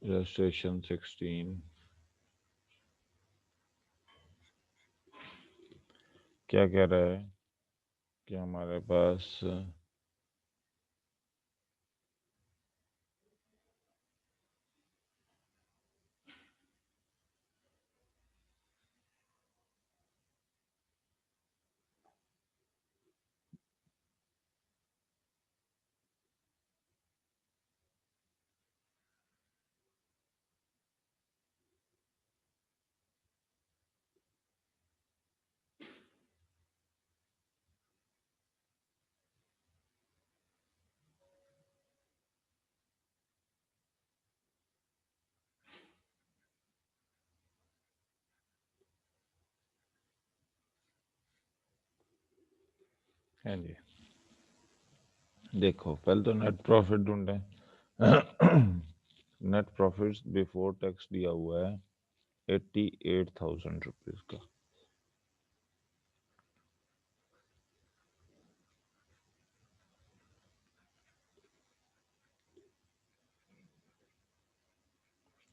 Illustration 16 क्या कह रहा है कि हमारे पास है जी। देखो पहले तो नेट प्रॉफिट ढूंढें। नेट प्रॉफिट बिफोर टैक्स दिया हुआ है 88,000 रुपीज का।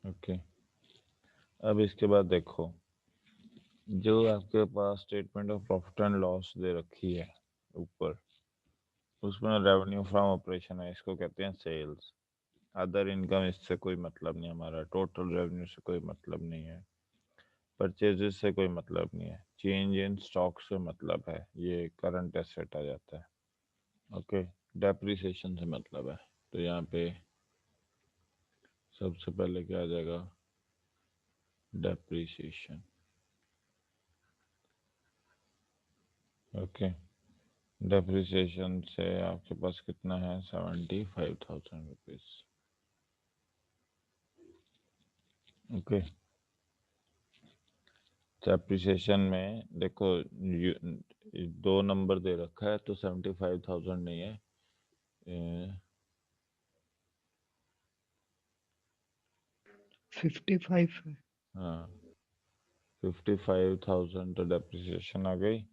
ओके, अब इसके बाद देखो जो आपके पास statement of profit and loss दे रखी है ऊपर, उसमें रेवेन्यू फ्रॉम ऑपरेशन है, इसको कहते हैं सेल्स। अदर इनकम इससे कोई मतलब नहीं, हमारा टोटल रेवेन्यू से कोई मतलब नहीं है, परचेजेस से कोई मतलब नहीं है, चेंज इन स्टॉक से मतलब है, ये करंट एसेट आ जाता है। ओके, डेप्रिसिएशन से मतलब है, तो यहाँ पे सबसे पहले क्या आ जाएगा, डेप्रिसिएशन। ओके, डेप्रिसिएशन से आपके पास कितना है, 75,000 रुपीज। ओके, डेप्रिसिएशन में देखो दो नंबर दे रखा है तो 75,000 नहीं है, 55 है। हाँ 55,000 तो डेप्रिसिएशन आ गई,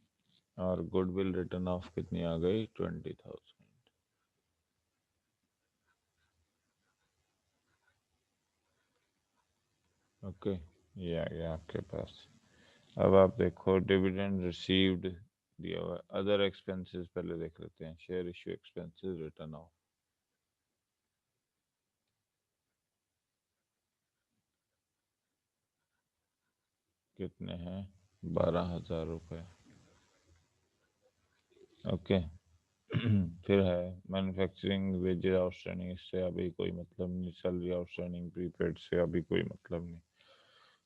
और गुडविल रिटर्न ऑफ कितनी आ गई, 20,000। ओके, ये आ गया आपके पास। अब आप देखो डिविडेंड रिसीव्ड दिया हुआ है, अदर एक्सपेंसेस पहले देख लेते हैं, share issue expenses return of कितने हैं, 12,000 रुपये। ओके। फिर है मैन्युफैक्चरिंग वेजेस आउटस्टैंडिंग, इससे अभी कोई मतलब नहीं, सैलरी आउटस्टैंडिंग प्रीपेड से अभी कोई मतलब नहीं।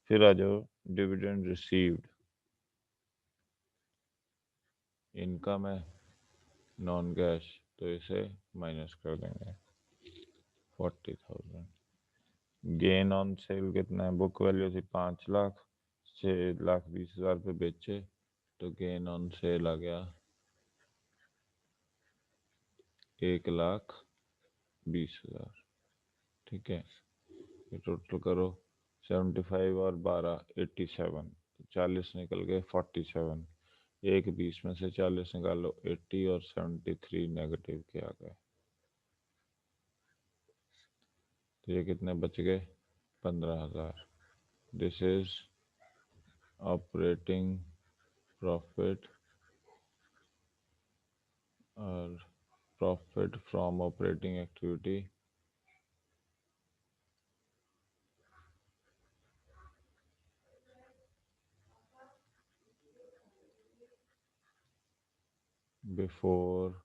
फिर आ जाओ डिविडेंड रिसीव्ड, इनकम है नॉन कैश, तो इसे माइनस कर देंगे 40,000। गेन ऑन सेल कितना है, बुक वैल्यू थी 5 लाख, 6,20,000 पे बेचे, तो गेन ऑन सेल आ गया 1,20,000। ठीक है, ये टोटल करो, 75 और 12 87, 40 निकल गए 47, एक 20 में से 40 निकालो, 80 और 73 नेगेटिव के आ गए, तो ये कितने बच गए, 15,000। दिस इज ऑपरेटिंग प्रॉफिट और profit from operating activity before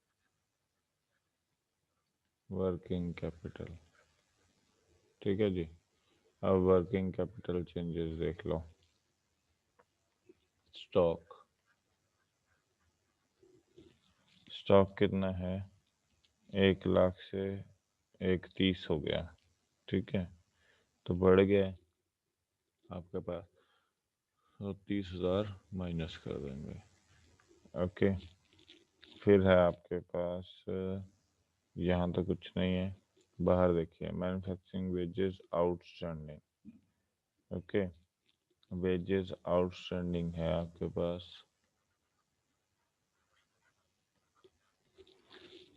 working capital. ठीक है जी, अब वर्किंग कैपिटल चेंजेस देख लो। स्टॉक, स्टॉक कितना है, 1 लाख से 1,30 हो गया। ठीक है, तो बढ़ गया आपके पास, तो 30,000 माइनस कर देंगे। ओके, फिर है आपके पास यहाँ तो कुछ नहीं है, बाहर देखिए manufacturing wages outstanding. Okay, wages outstanding है आपके पास,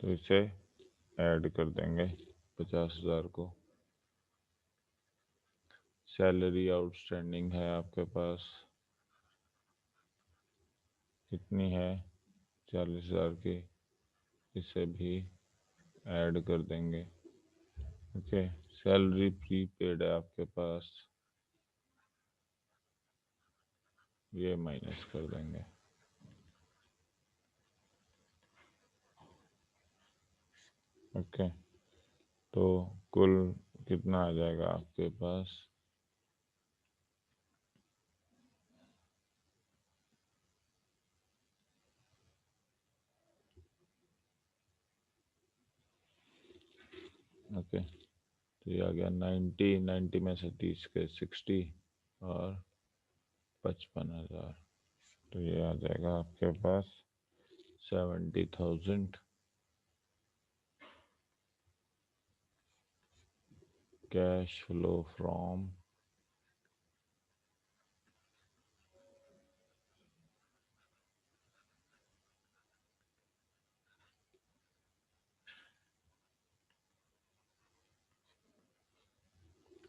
तो इसे ऐड कर देंगे 50,000 को। सैलरी आउटस्टैंडिंग है आपके पास, कितनी है, 40,000 की, इसे भी ऐड कर देंगे। ओके, सैलरी प्रीपेड है आपके पास, ये माइनस कर देंगे। ओके, तो कुल कितना आ जाएगा आपके पास, ओके, तो ये आ गया 90 में से 30 के 60 और 55,000, तो ये आ जाएगा आपके पास 70,000 cash flow from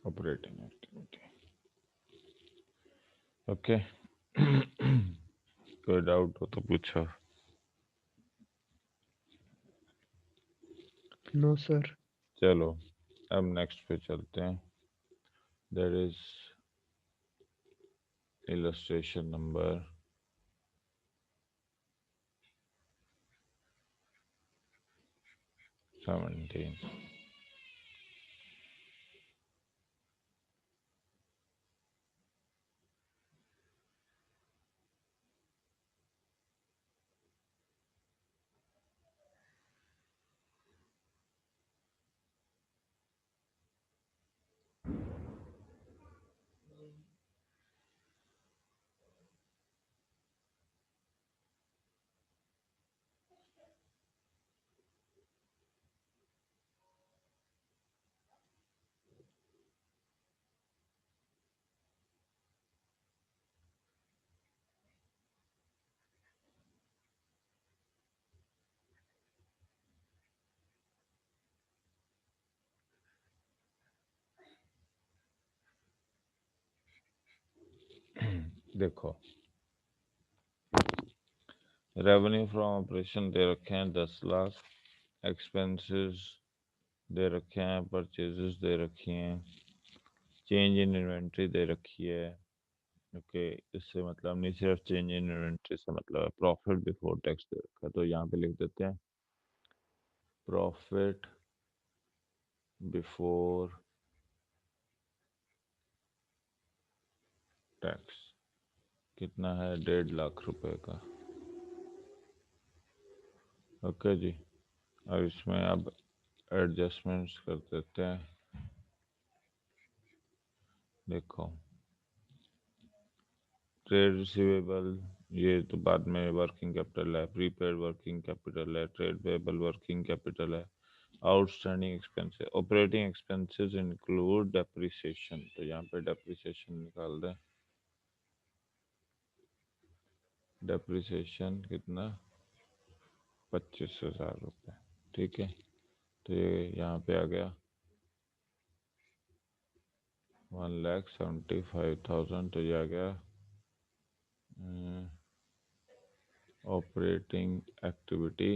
operating activity. Okay, कोई डाउट हो तो पूछो। No sir. चलो अब नेक्स्ट पे चलते हैं, दैट इज illustration number 17। देखो, रेवेन्यू फ्रॉम ऑपरेशन दे रखे हैं 10 लाख, एक्सपेंसेस दे रखे हैं, परचेजेस दे रखी हैं, चेंज इन इन्वेंट्री दे रखी है। ओके, इससे मतलब नहीं, सिर्फ चेंज इन इन्वेंट्री से मतलब है, प्रॉफिट बिफोर टैक्स दे रखा है, तो यहाँ पे लिख देते हैं प्रॉफिट बिफोर टैक्स, कितना है, 1.5 लाख रुपए का। ओके जी, अब इसमें अब एडजस्टमेंट्स कर देते हैं। देखो, ट्रेड रिसीवेबल ये तो बाद में वर्किंग कैपिटल है, प्रीपेड वर्किंग कैपिटल है, ट्रेड पेबल वर्किंग कैपिटल है, outstanding expenses, operating expenses include depreciation, तो यहाँ पे डेप्रिसिएशन निकाल दें। डेप्रिसिएशन कितना, 25,000 रुपये, ठीक है, तो ये यहाँ पे आ गया 1,75,000, तो ये आ गया operating activity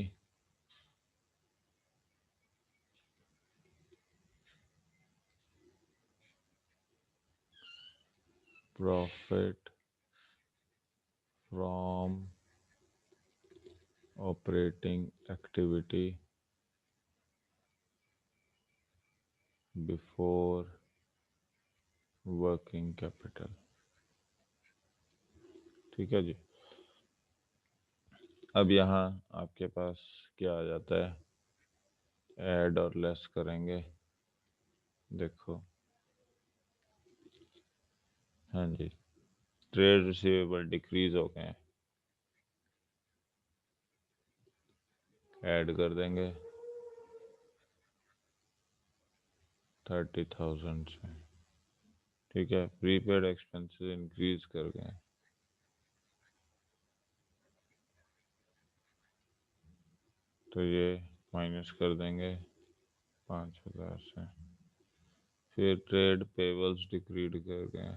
profit from operating activity before working capital, ठीक है जी। अब यहाँ आपके पास क्या आ जाता है, ऐड और लेस करेंगे। देखो, हाँ जी, ट्रेड रिसीवेबल डिक्रीज हो गए हैं, ऐड कर देंगे 30,000 से, ठीक है। प्रीपेड एक्सपेंसेस इंक्रीज कर गए, तो ये माइनस कर देंगे 5,000 से, फिर ट्रेड पेबल्स डिक्रीज कर गए,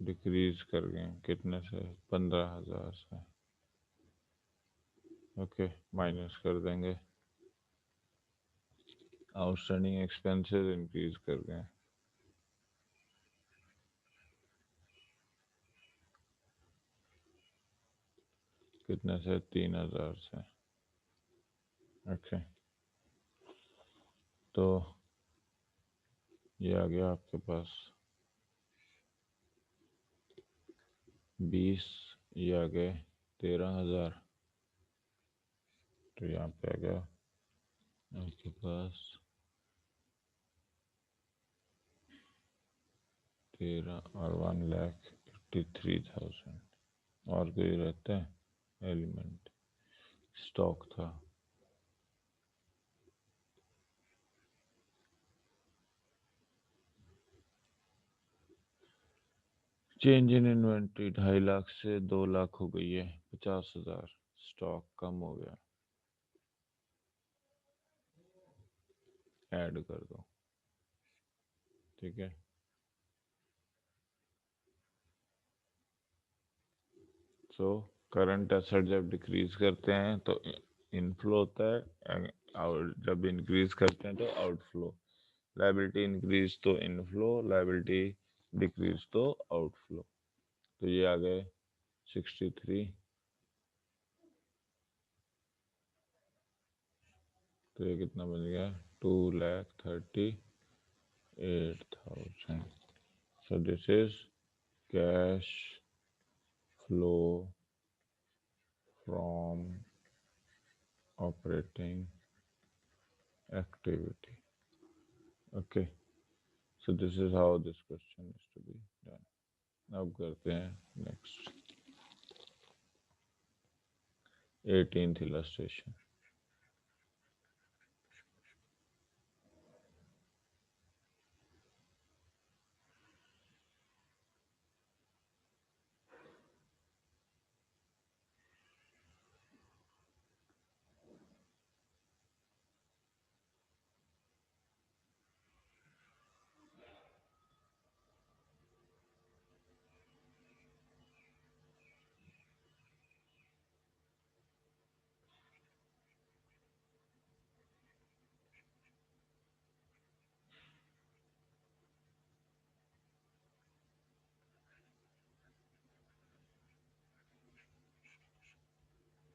डिक्रीज कर गए कितने से, 15,000 से। ओके, माइनस कर देंगे। आउटस्टैंडिंग एक्सपेंसेस इंक्रीज कर गए, कितने से, 3,000 से। ओके, तो ये आ गया आपके पास 20, ये आ गए 13,000। तो यहाँ पे आ गया आपके पास 13 और 1,83,000। और कोई रहता है एलिमेंट, स्टॉक था। चेंज इन इन्वेंट्री 2.5 लाख से 2 लाख हो गई है, 50,000। स्टॉक कम हो गया, ऐड कर दो। ठीक है, सो करंट एसेट जब डिक्रीज करते हैं तो इनफ्लो होता है, और जब इंक्रीज करते हैं तो आउटफ्लो। लायबिलिटी इंक्रीज तो इनफ्लो, लायबिलिटी डिक्रीज तो आउटफ्लो। तो ये आ गए 63। तो ये कितना बन गया, 2,38,000। So this is cash flow from operating activity. Okay, so this is how this question is to be done. अब करते हैं नेक्स्ट 18th illustration।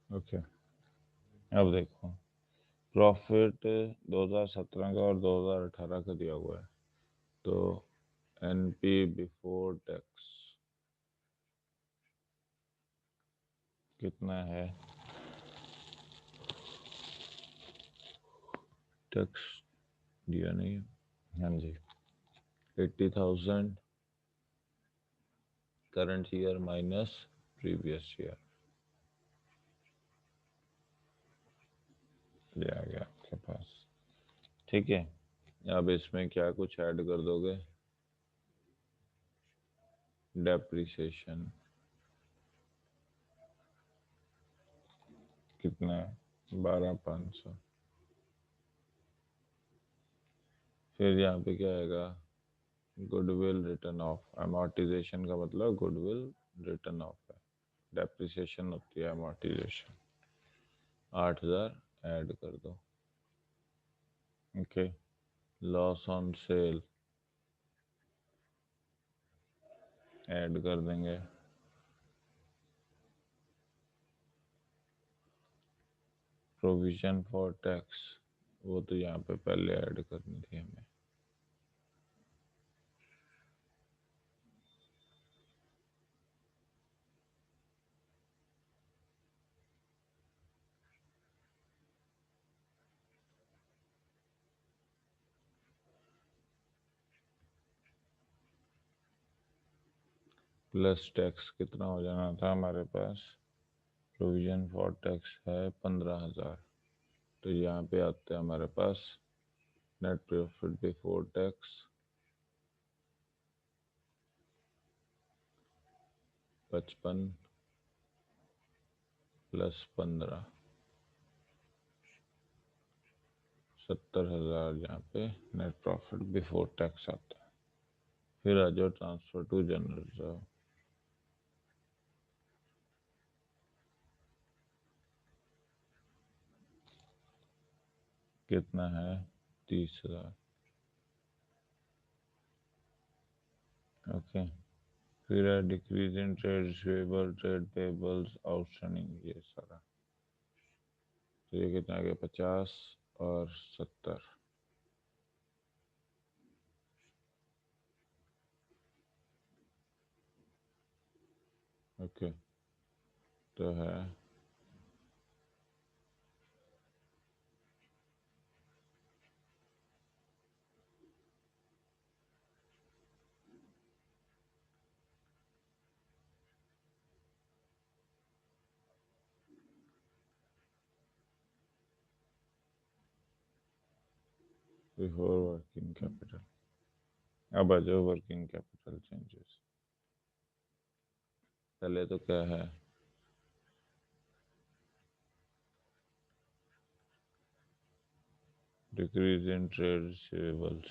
ओके, अब देखो, प्रॉफिट 2017 का और 2018 का दिया हुआ है। तो एनपी बिफोर टैक्स कितना है, टैक्स दिया नहीं है, हाँ जी, 80,000 current year minus previous year. ये आ गया आपके पास। ठीक है, अब इसमें क्या कुछ ऐड कर दोगे, डेप्रिसिएशन कितना है, 12,500। फिर यहाँ पे क्या आएगा, गुडविल रिटर्न ऑफ। अमोर्टाइजेशन का मतलब गुडविल रिटर्न ऑफ है, डेप्रिसिएशन होती है अमोर्टाइजेशन। 8,000 ऐड कर दो। Okay, loss on cell add कर देंगे। प्रोविजन फॉर टैक्स, वो तो यहाँ पे पहले ऐड करनी थी हमें। प्लस टैक्स कितना हो जाना था हमारे पास, प्रोविजन फॉर टैक्स है 15,000। तो यहाँ पे आते हैं हमारे पास नेट प्रॉफिट बिफोर टैक्स 55 + 15, 70,000 यहाँ पे नेट प्रॉफिट बिफोर टैक्स आता है। फिर आ जाओ ट्रांसफर टू जनरल रिजर्व। कितना है? 30,000। ओके। फिर है decrease in trade receivable, trade payables, outstanding, ये सारा। तो ये कितना आ गया? 50 और 70। ओके। तो है बिफोर वर्किंग कैपिटल। अब आ जाओ वर्किंग कैपिटल चेंजेस। पहले तो क्या है? Decrease in trade receivables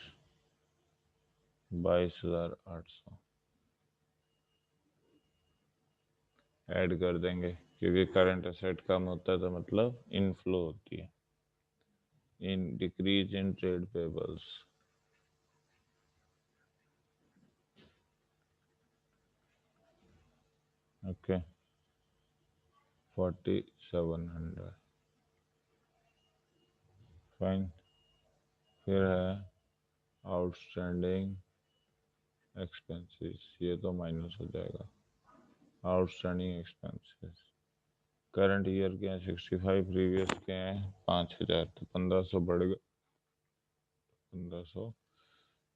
22,800 add कर देंगे, क्योंकि करंट असेट कम होता है तो मतलब इनफ्लो होती है। In decrease in trade payables, okay, 4700, fine. फिर है आउटस्टैंडिंग एक्सपेंसेस, ये तो माइनस हो जाएगा। आउटस्टैंडिंग एक्सपेंसेस करंट ईयर के हैं 65, प्रीवियस के हैं 5,000, तो 1500 बढ़ गए। 1500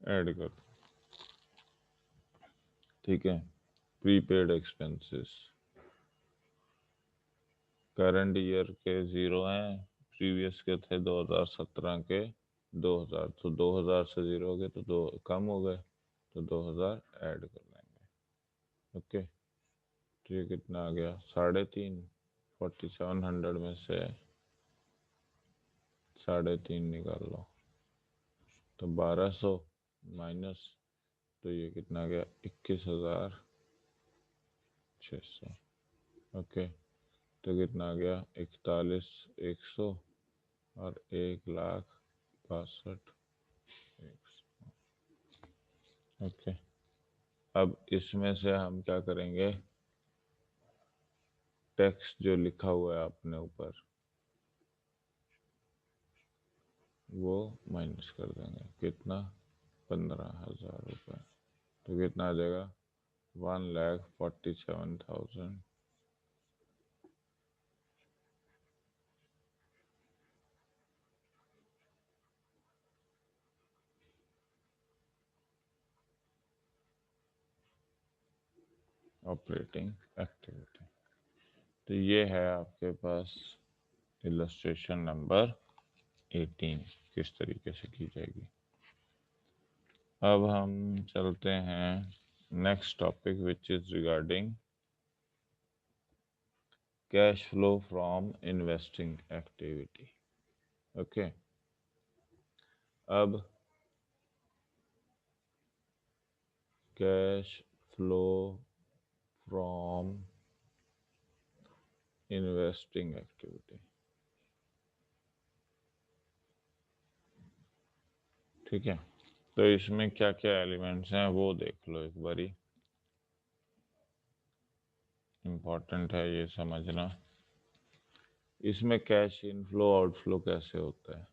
ऐड कर दो, ठीक है। प्रीपेड एक्सपेंसेस करंट ईयर के 0 हैं, प्रीवियस के थे 2017 के 2000, तो 2000 से 0 हो गए तो दो कम हो गए, तो 2000 ऐड कर लेंगे। ओके। तो ये कितना आ गया? 3.5। 4700 में से 3.5 निकाल लो, तो 1200 माइनस, तो ये कितना आ गया? 21,600। ओके। तो कितना आ गया? 41,100 और 1,62,100। ओके। अब इसमें से हम क्या करेंगे? टैक्स जो लिखा हुआ है आपने ऊपर, वो माइनस कर देंगे। कितना? 15,000 रुपये। तो कितना आ जाएगा? 1,47,000। Operating activity. तो ये है आपके पास इलस्ट्रेशन नंबर 18 किस तरीके से की जाएगी। अब हम चलते हैं next topic, which is regarding cash flow from investing activity. Okay. अब cash flow from investing activity, ठीक है। तो इसमें क्या क्या एलिमेंट्स हैं वो देख लो एक बारी, इम्पोर्टेंट है ये समझना। इसमें कैश इनफ्लो आउटफ्लो कैसे होता है?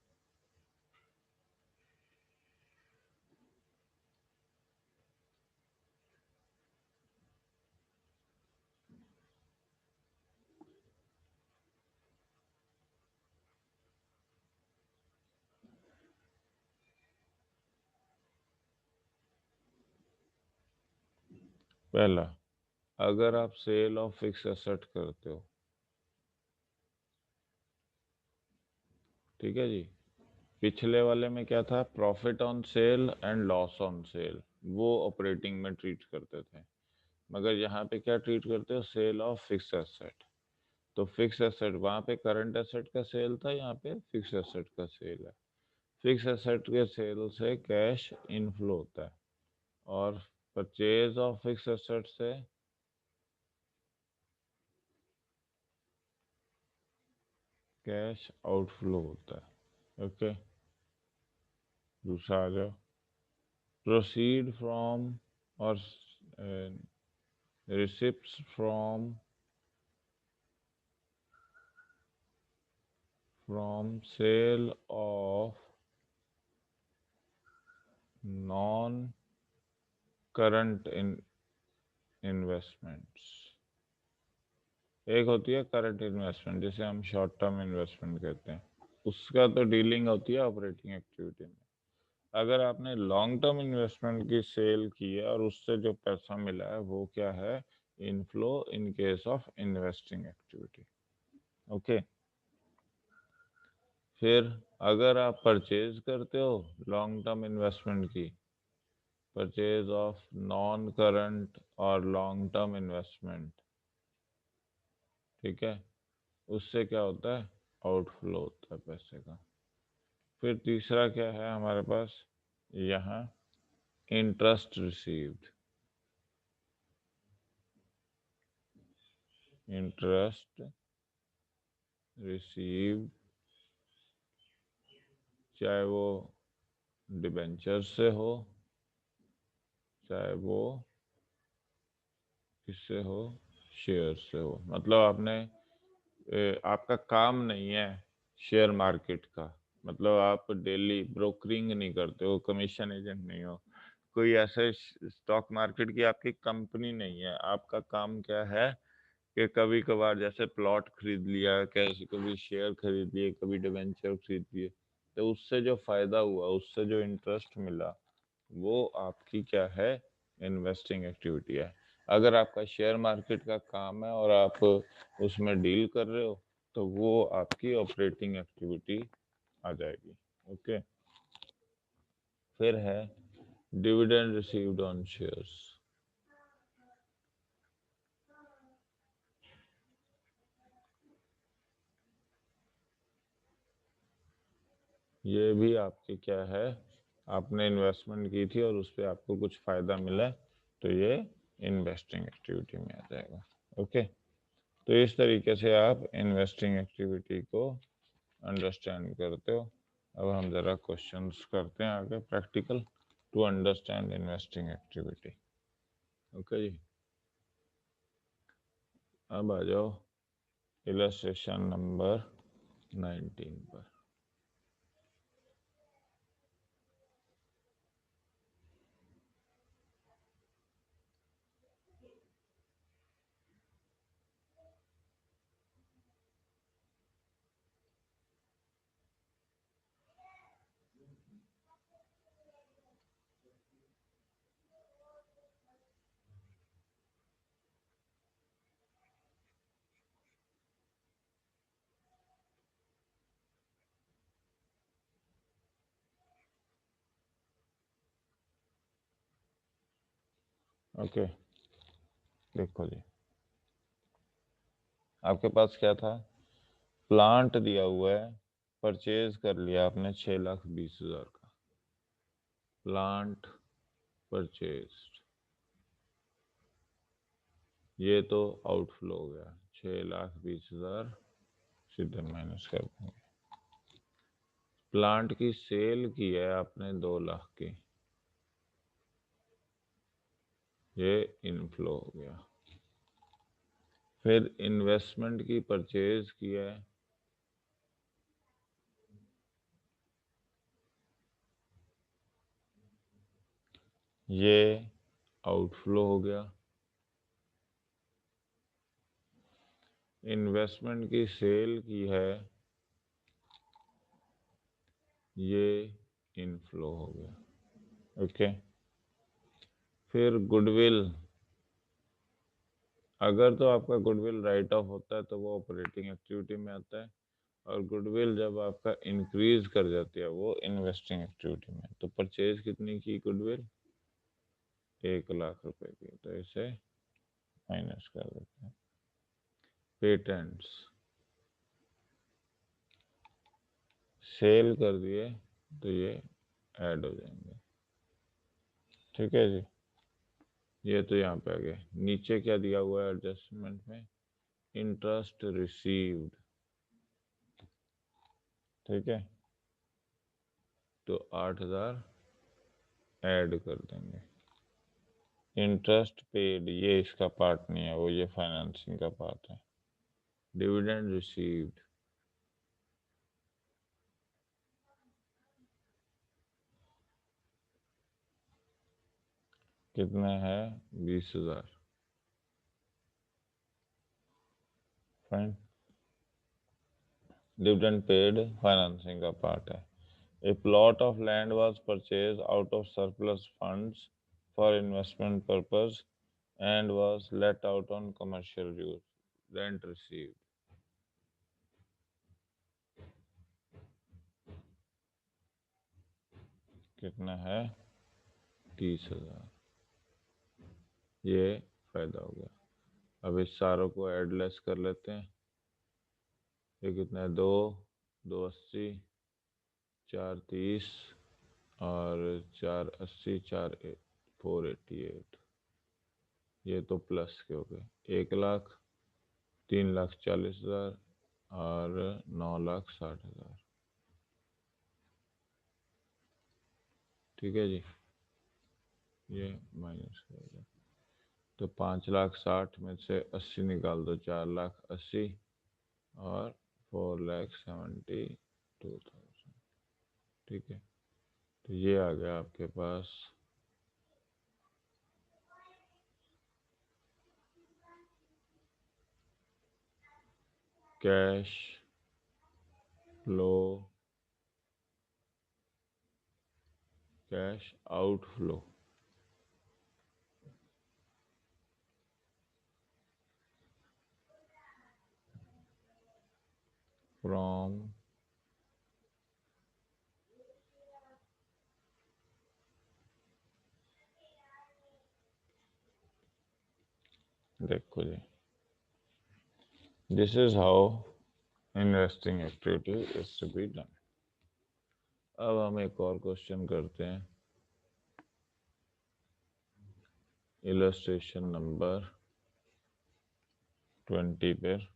पहला, अगर आप सेल ऑफ फिक्स एसेट करते हो, ठीक है जी। पिछले वाले में क्या था? Profit on sale and loss on sale, वो ऑपरेटिंग में ट्रीट करते थे। मगर यहाँ पे क्या ट्रीट करते हो? Sale of fix asset. तो फिक्स एसेट, वहाँ पे करंट एसेट का सेल था, यहाँ पे फिक्स एसेट का सेल है। फिक्स एसेट के सेल से कैश इनफ्लो होता है और परचेज ऑफ फिक्स एसेट से कैश आउटफ्लो होता है। ओके, दूसरा आ जाओ। प्रोसीड फ्रॉम और receipts from sale of non current investments. एक होती है करंट इन्वेस्टमेंट, जिसे हम शॉर्ट टर्म इन्वेस्टमेंट कहते हैं, उसका तो डीलिंग होती है ऑपरेटिंग एक्टिविटी में। अगर आपने लॉन्ग टर्म इन्वेस्टमेंट की सेल की है और उससे जो पैसा मिला है वो क्या है, inflow in case of investing activity. Okay, फिर अगर आप परचेज करते हो लॉन्ग टर्म इन्वेस्टमेंट की, परचेज ऑफ नॉन करंट और लॉन्ग टर्म इन्वेस्टमेंट, ठीक है, उससे क्या होता है, आउटफ्लो होता है पैसे का। फिर तीसरा क्या है हमारे पास यहाँ, इंटरेस्ट रिसीव्ड। इंटरेस्ट रिसीव्ड, चाहे वो डिबेंचर से हो, चाहे वो किससे हो, शेयर से हो। मतलब आपने आपका काम नहीं है शेयर मार्केट का, मतलब आप डेली ब्रोकरिंग नहीं करते हो, कमीशन एजेंट नहीं हो, कोई ऐसे स्टॉक मार्केट की आपकी कंपनी नहीं है। आपका काम क्या है कि कभी कभार जैसे प्लॉट खरीद लिया, कैसे कभी शेयर खरीद लिए, कभी डिबेंचर खरीद लिए, तो उससे जो फायदा हुआ, उससे जो इंटरेस्ट मिला, वो आपकी क्या है, इन्वेस्टिंग एक्टिविटी है। अगर आपका शेयर मार्केट का काम है और आप उसमें डील कर रहे हो, तो वो आपकी ऑपरेटिंग एक्टिविटी आ जाएगी। ओके, फिर है डिविडेंड रिसीव्ड ऑन शेयर्स। ये भी आपकी क्या है, आपने इन्वेस्टमेंट की थी और उस पर आपको कुछ फायदा मिला, तो ये इन्वेस्टिंग एक्टिविटी में आ जाएगा। ओके, तो इस तरीके से आप इन्वेस्टिंग एक्टिविटी को अंडरस्टैंड करते हो। अब हम ज़रा क्वेश्चंस करते हैं आगे practical, to understand investing activity. Okay जी, अब आ जाओ इलस्ट्रेशन नंबर 19 पर। ओके, देखो जी, आपके पास क्या था, प्लांट दिया हुआ है, परचेज कर लिया आपने 6,20,000 का, प्लांट परचेज, ये तो आउटफ्लो हो गया, 6,20,000 सीधे माइनस कर देंगे। प्लांट की सेल की है आपने 2 लाख की, ये इनफ्लो हो गया। फिर इन्वेस्टमेंट की परचेज की है, ये आउटफ्लो हो गया। इन्वेस्टमेंट की सेल की है, ये इनफ्लो हो गया। ओके, फिर गुडविल, अगर तो आपका गुडविल राइट ऑफ होता है तो वो ऑपरेटिंग एक्टिविटी में आता है, और गुडविल जब आपका इंक्रीज कर जाती है वो इन्वेस्टिंग एक्टिविटी में। तो परचेज कितनी की गुडविल, 1,00,000 रुपए की, तो इसे माइनस कर देते हैं। पेटेंट्स सेल कर दिए तो ये ऐड हो जाएंगे। ठीक है जी, ये तो यहाँ पे आ गया। नीचे क्या दिया हुआ है एडजस्टमेंट में? Interest received. ठीक है, तो 8,000 ऐड कर देंगे। इंटरेस्ट पेड ये इसका पार्ट नहीं है, वो ये फाइनेंसिंग का पार्ट है। डिविडेंड रिसीव्ड कितना है? 20,000। फाइन। डिविडेंड पेड फाइनेंसिंग का पार्ट है। A plot of land was purchased out of surplus funds for investment purpose and was let out on commercial use. Rent received कितना है? 30,000। ये फायदा हो गया। अब इस सारों को एडलेस कर लेते हैं। ये कितना है? 2 2 80, 4 30 और 4 80, 488। ये तो प्लस के हो गए। 1,00,000, 3,40,000 और 9,60,000। ठीक है जी, ये माइनस करेगा तो 5,60,000 में से 80 निकाल दो, 4,80,000 और 4,72,000। ठीक है, तो ये आ गया आपके पास cash flow, cash outflow. From देखो जी, this is how investing activity is to be done. अब हम एक और क्वेश्चन करते हैं, इलस्ट्रेशन नंबर 20 पर।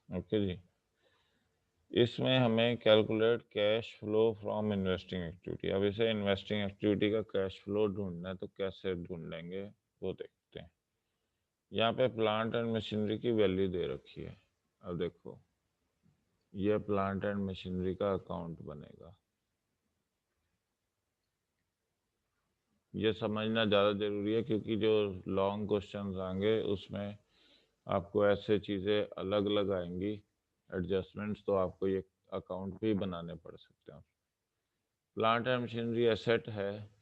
ओके जी, इसमें हमें calculate cash flow from investing activity. अब इसे इन्वेस्टिंग एक्टिविटी का कैश फ्लो ढूंढना है, तो कैसे ढूंढेंगे वो देखते हैं। यहाँ पे प्लांट एंड मशीनरी की वैल्यू दे रखी है। अब देखो, ये प्लांट एंड मशीनरी का अकाउंट बनेगा। ये समझना ज़्यादा ज़रूरी है, क्योंकि जो लॉन्ग क्वेश्चंस आएंगे उसमें आपको ऐसे चीज़ें अलग अलग आएंगी एडजस्टमेंट्स, तो आपको ये अकाउंट भी बनाने पड़ सकते हैं। प्लांट एंड मशीनरी एसेट है,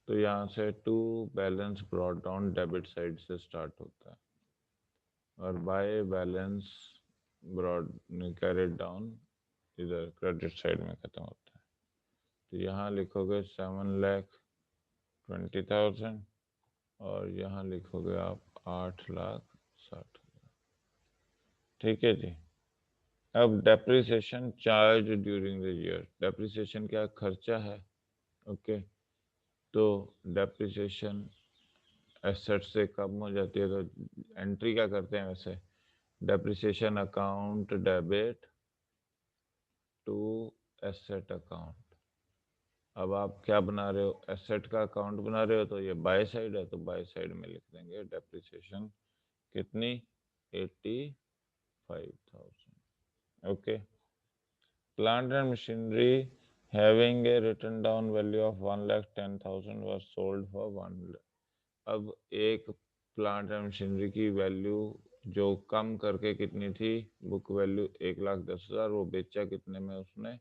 तो यहाँ से to balance brought down debit side से स्टार्ट होता है और by balance brought carried down इधर क्रेडिट साइड में खत्म होता है। तो यहाँ लिखोगे 7,20,000 और यहाँ लिखोगे आप 8,60,000। ठीक है जी। अब depreciation charge during the year. Depreciation क्या? खर्चा है। ओके, तो डेप्रिसिएशन एसेट से कम हो जाती है, तो एंट्री क्या करते हैं वैसे? Depreciation account debit to asset account. अब आप क्या बना रहे हो? एसेट का अकाउंट बना रहे हो, तो ये बाय साइड है, तो बाय साइड में लिख देंगे डेप्रिसिएशन कितनी? 85,000। Okay, plant and machinery having a written down value of 1,10,000 was sold for 1,00,000। अब एक प्लांट एंड मशीनरी की वैल्यू जो कम करके कितनी थी? बुक वैल्यू 1,10,000, वो बेचा कितने में उसने?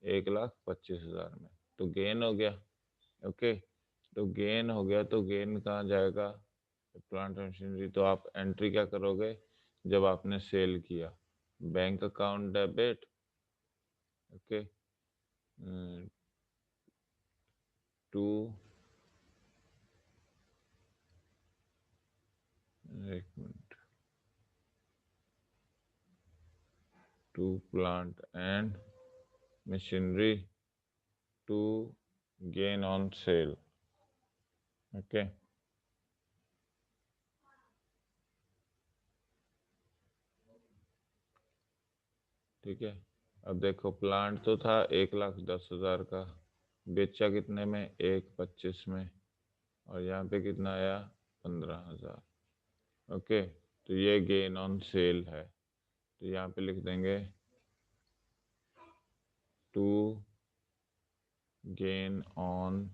1,25,000 में। तो गेन हो गया। ओके, तो गेन हो गया, तो गेन कहाँ जाएगा? Plant and machinery. तो आप एंट्री क्या करोगे जब आपने सेल किया? Bank account debit. Okay, two, एक मिनट, to plant and machinery to gain on sale. Okay, ठीक है। अब देखो प्लांट तो था 1,10,000 का, बेचा कितने में, 1,25 में, और यहाँ पे कितना आया, 15,000। ओके, तो ये गेन ऑन सेल है, तो यहाँ पे लिख देंगे to gain on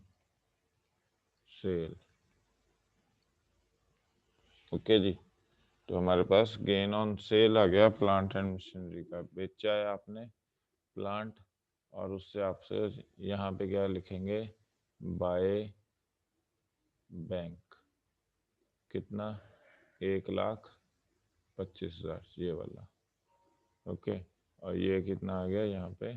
sale. Okay जी, तो हमारे पास गेन ऑन सेल आ गया प्लांट एंड मशीनरी का। बेचा है आपने प्लांट, और उससे आपसे यहाँ पे क्या लिखेंगे, बाय बैंक, कितना, 1,25,000, ये वाला। ओके, और ये कितना आ गया यहाँ पे,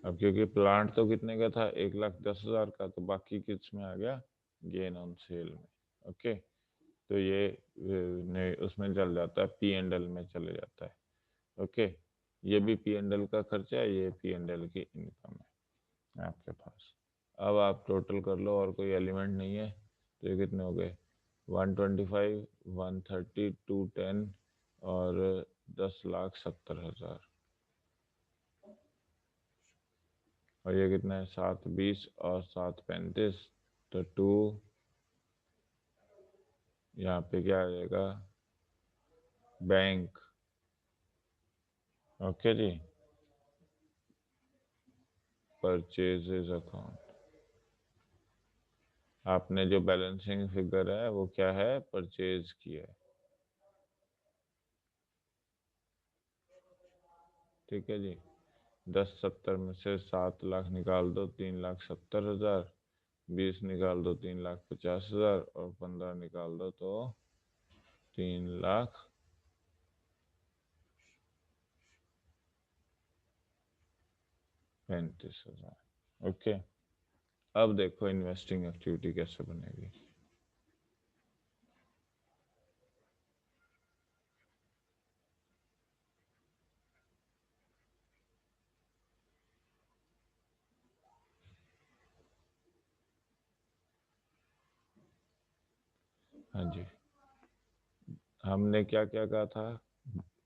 अब क्योंकि प्लांट तो कितने का था, 1,10,000 का, तो बाकी किस में आ गया, गेन ऑन सेल में। ओके, तो ये नहीं उसमें चल जाता है, पी एंड एल में चले जाता है। ओके, ये भी पी एंड एल का खर्चा है, ये पी एंड एल की इनकम है आपके पास। अब आप टोटल कर लो, और कोई एलिमेंट नहीं है, तो ये कितने हो गए, 125, 130, 210, और 10,70,000, और ये कितना है, 720 और 735, तो टू, यहाँ पे क्या आ जाएगा, बैंक। ओके जी, परचेजेज अकाउंट, आपने जो बैलेंसिंग फिगर है वो क्या है, परचेज किया है। ठीक है जी, 10,70 में से 7 लाख निकाल दो, 3,70,000, 20 निकाल दो, 3,50,000, और 15 निकाल दो तो 3,35,000। ओके, अब देखो इन्वेस्टिंग एक्टिविटी कैसे बनेगी। हाँ जी, हमने क्या क्या कहा था,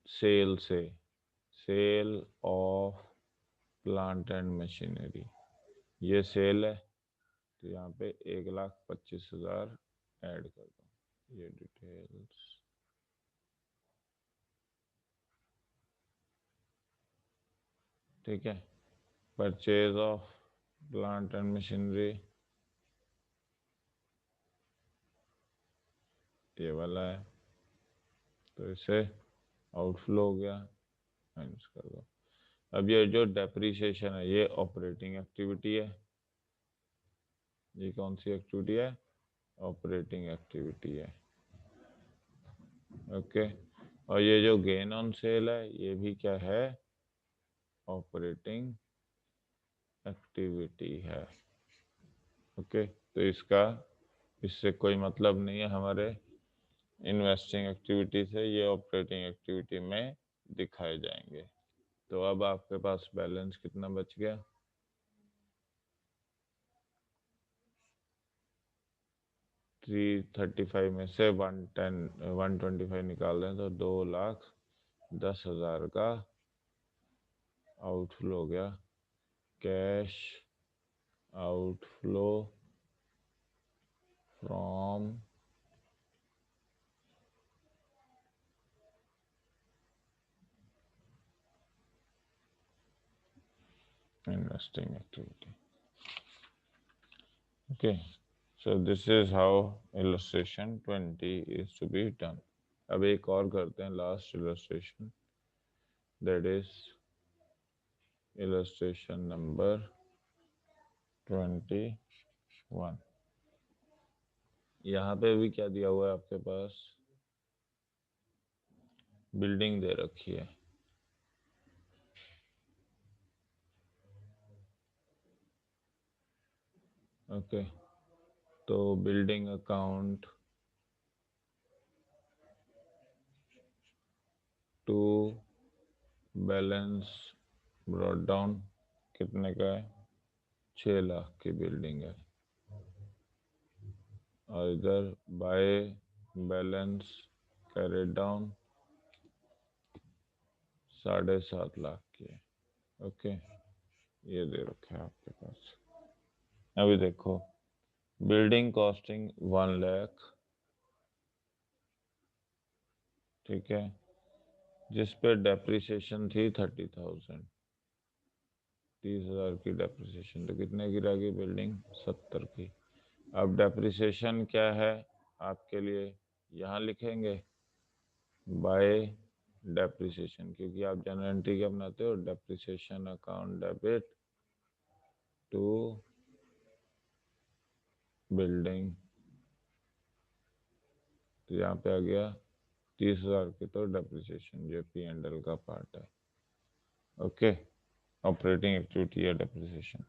सेल से, sale of plant and machinery, ये सेल है, तो यहाँ पे 1,25,000 ऐड कर दो, ये डिटेल्स। ठीक है, purchase of plant and machinery, ये वाला है, तो इसे आउटफ्लो हो गया, माइनस कर दो। अब ये जो डेप्रीशिएशन है, ये ऑपरेटिंग एक्टिविटी है, ये कौन सी एक्टिविटी है, ऑपरेटिंग एक्टिविटी है। ओके, और ये जो गेन ऑन सेल है, ये भी क्या है, ऑपरेटिंग एक्टिविटी है। ओके, तो इससे कोई मतलब नहीं है हमारे इन्वेस्टिंग एक्टिविटी से, ये ऑपरेटिंग एक्टिविटी में दिखाए जाएंगे। तो अब आपके पास बैलेंस कितना बच गया, 335 में से 125 निकाल दें तो 2,10,000 का आउटफ्लो हो गया, cash outflow from investing activity. Okay, so this is how illustration 20 is to be done. अब एक और करते हैं last illustration, that is illustration number 21। यहाँ पे भी क्या दिया हुआ है आपके पास, बिल्डिंग दे रखी है। ओके, तो building account to balance brought down कितने का है, 6 लाख की बिल्डिंग है, और इधर by balance carried down 7.5 lakh की है। ओके, ये दे रखा है आपके पास। अभी देखो, बिल्डिंग कॉस्टिंग 1 लाख, ठीक है, जिस पे डेप्रिसिएशन थी 30,000, 30,000 की डेप्रिसिएशन, तो कितने की रहेगी बिल्डिंग? 70 की। अब डेप्रिसिएशन क्या है आपके लिए, यहाँ लिखेंगे बाय डेप्रिसिएशन, क्योंकि आप जनरल एंट्री क्या बनाते हो, depreciation account debit to building. तो यहाँ पे आ गया 30,000 की तो डेप्रिसिएशन, जो P&L का पार्ट है। ओके, ऑपरेटिंग एक्टिविटी है डेप्रिसिएशन।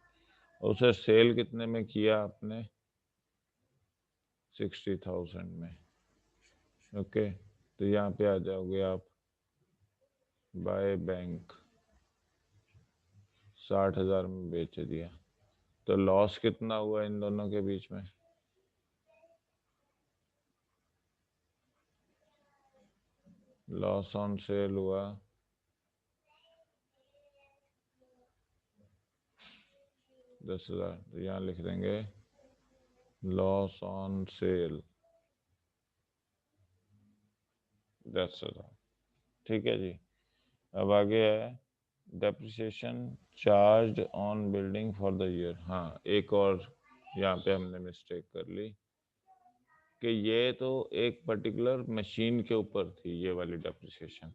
उसे सेल कितने में किया आपने? 60,000 में। ओके, तो यहाँ पे आ जाओगे आप बाय बैंक, 60,000 में बेच दिया। तो लॉस कितना हुआ इन दोनों के बीच में? लॉस ऑन सेल हुआ 10,000, तो यहाँ लिख देंगे लॉस ऑन सेल 10,000। ठीक है जी। अब आगे है depreciation charge on building for the year. हाँ, एक और यहाँ पे हमने मिस्टेक कर ली कि ये तो एक पर्टिकुलर मशीन के ऊपर थी, ये वाली डेप्रिसिएशन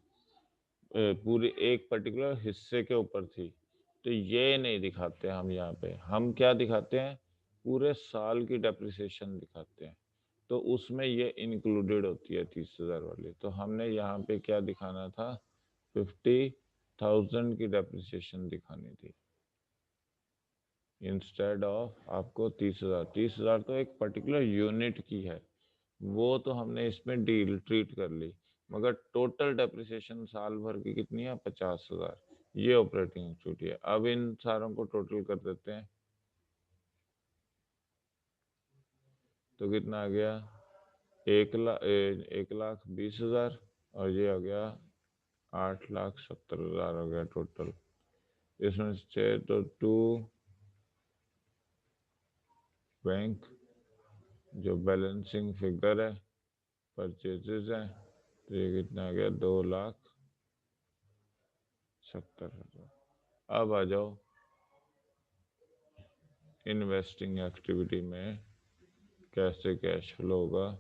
पूरी एक पर्टिकुलर हिस्से के ऊपर थी, तो ये नहीं दिखाते हम यहाँ पे। हम क्या दिखाते हैं, पूरे साल की डेप्रिसिएशन दिखाते हैं, तो उसमें ये इंक्लूडेड होती है 30,000 वाली। तो हमने यहाँ पे क्या दिखाना था, 50,000 की डेप्रिसिएशन दिखानी थी इंस्टेड ऑफ आपको 30,000। 30,000 तो एक पर्टिकुलर यूनिट की है, वो तो हमने इसमें डील ट्रीट कर ली, मगर टोटल डेप्रिसिएशन साल भर की कितनी है? 50,000। ये ऑपरेटिंग एक्टिविटी है। अब इन सारों को टोटल कर देते हैं, तो कितना आ गया? 1,20,000, और ये हो गया 8,70,000 हो गया टोटल। इसमें से तो टू बैंक जो बैलेंसिंग फिगर है, परचेजेस है, तो ये कितना आ गया? 2,70,000। अब आ जाओ इन्वेस्टिंग एक्टिविटी में कैसे कैश फ्लो होगा।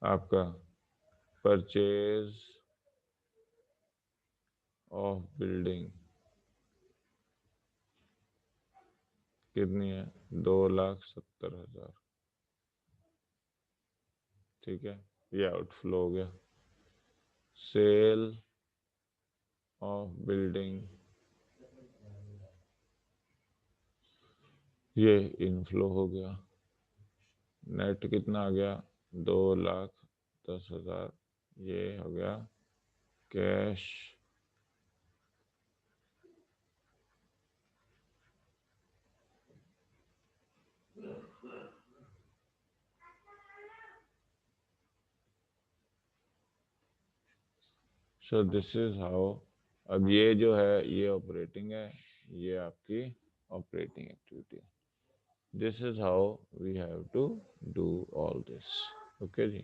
आपका परचेज ऑफ बिल्डिंग कितनी है? 2,70,000। ठीक है, ये आउटफ्लो हो गया। सेल ऑफ बिल्डिंग, ये इनफ्लो हो गया। नेट कितना आ गया? 2,10,000। ये हो गया cash so this is how. अब ये जो है ये ऑपरेटिंग है, ये आपकी ऑपरेटिंग एक्टिविटी है। This is how we have to do all this. Okay ji.